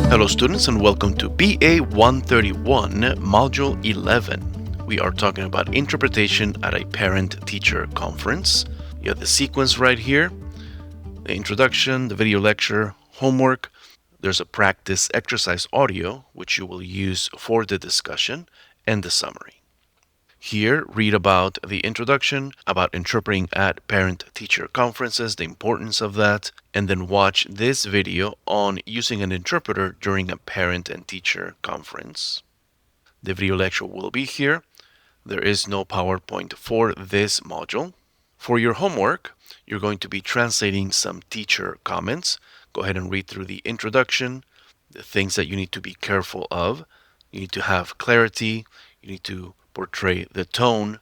Hello, students, and welcome to BA 131, Module 11. We are talking about interpretation at a parent teacher conference. You have the sequence right here: the introduction, the video lecture, homework. There's a practice exercise audio, which you will use for the discussion, and the summary. Here, read about the introduction, about interpreting at parent-teacher conferences, the importance of that, and then watch this video on using an interpreter during a parent and teacher conference. The video lecture will be here. There is no PowerPoint for this module. For your homework, you're going to be translating some teacher comments. Go ahead and read through the introduction, the things that you need to be careful of. You need to have clarity. You need to portray the tone,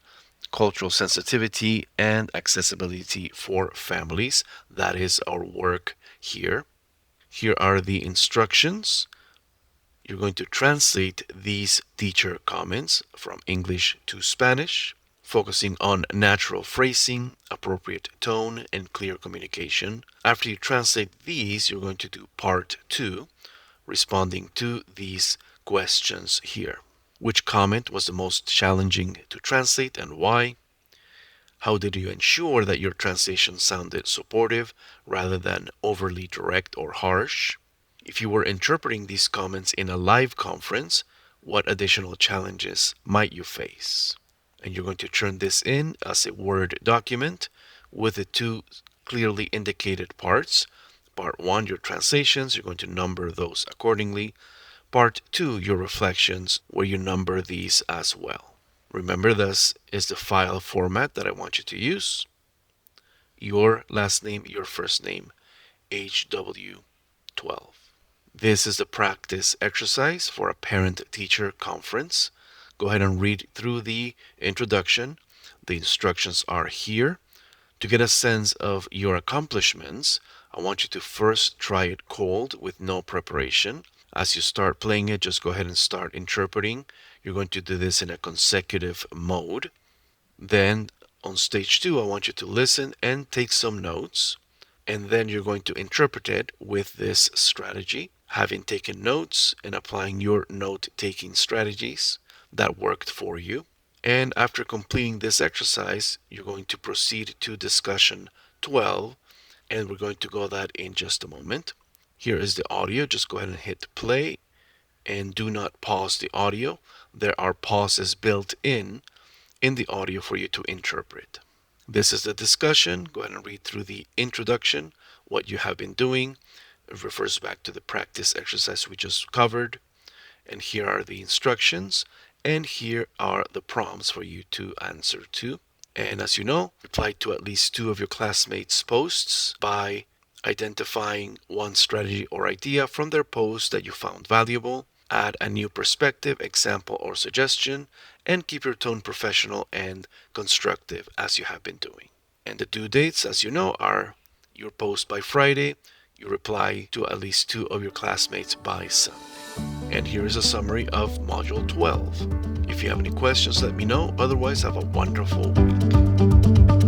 cultural sensitivity, and accessibility for families. That is our work here. Here are the instructions. You're going to translate these teacher comments from English to Spanish, focusing on natural phrasing, appropriate tone, and clear communication. After you translate these, you're going to do part 2, responding to these questions here. Which comment was the most challenging to translate and why? How did you ensure that your translation sounded supportive rather than overly direct or harsh? If you were interpreting these comments in a live conference, what additional challenges might you face? And you're going to turn this in as a Word document with the 2 clearly indicated parts. Part 1, your translations, you're going to number those accordingly. Part 2, your reflections, where you number these as well. Remember, this is the file format that I want you to use. Your last name, your first name, HW12. This is the practice exercise for a parent-teacher conference. Go ahead and read through the introduction. The instructions are here. To get a sense of your accomplishments, I want you to first try it cold with no preparation. As you start playing it, just go ahead and start interpreting. You're going to do this in a consecutive mode. Then on stage 2, I want you to listen and take some notes. And then you're going to interpret it with this strategy, having taken notes and applying your note-taking strategies that worked for you. And after completing this exercise, you're going to proceed to discussion 12, and we're going to go that in just a moment. Here is the audio. Just go ahead and hit play and do not pause the audio. There are pauses built in the audio for you to interpret. This is the discussion. Go ahead and read through the introduction, what you have been doing. It refers back to the practice exercise we just covered. And here are the instructions. And here are the prompts for you to answer to. And as you know, reply to at least 2 of your classmates' posts by identifying one strategy or idea from their post that you found valuable. Add a new perspective, example, or suggestion, and keep your tone professional and constructive as you have been doing. And the due dates, as you know, are your post by Friday, you reply to at least 2 of your classmates by Sunday. And here is a summary of Module 12. If you have any questions, let me know. Otherwise, have a wonderful week.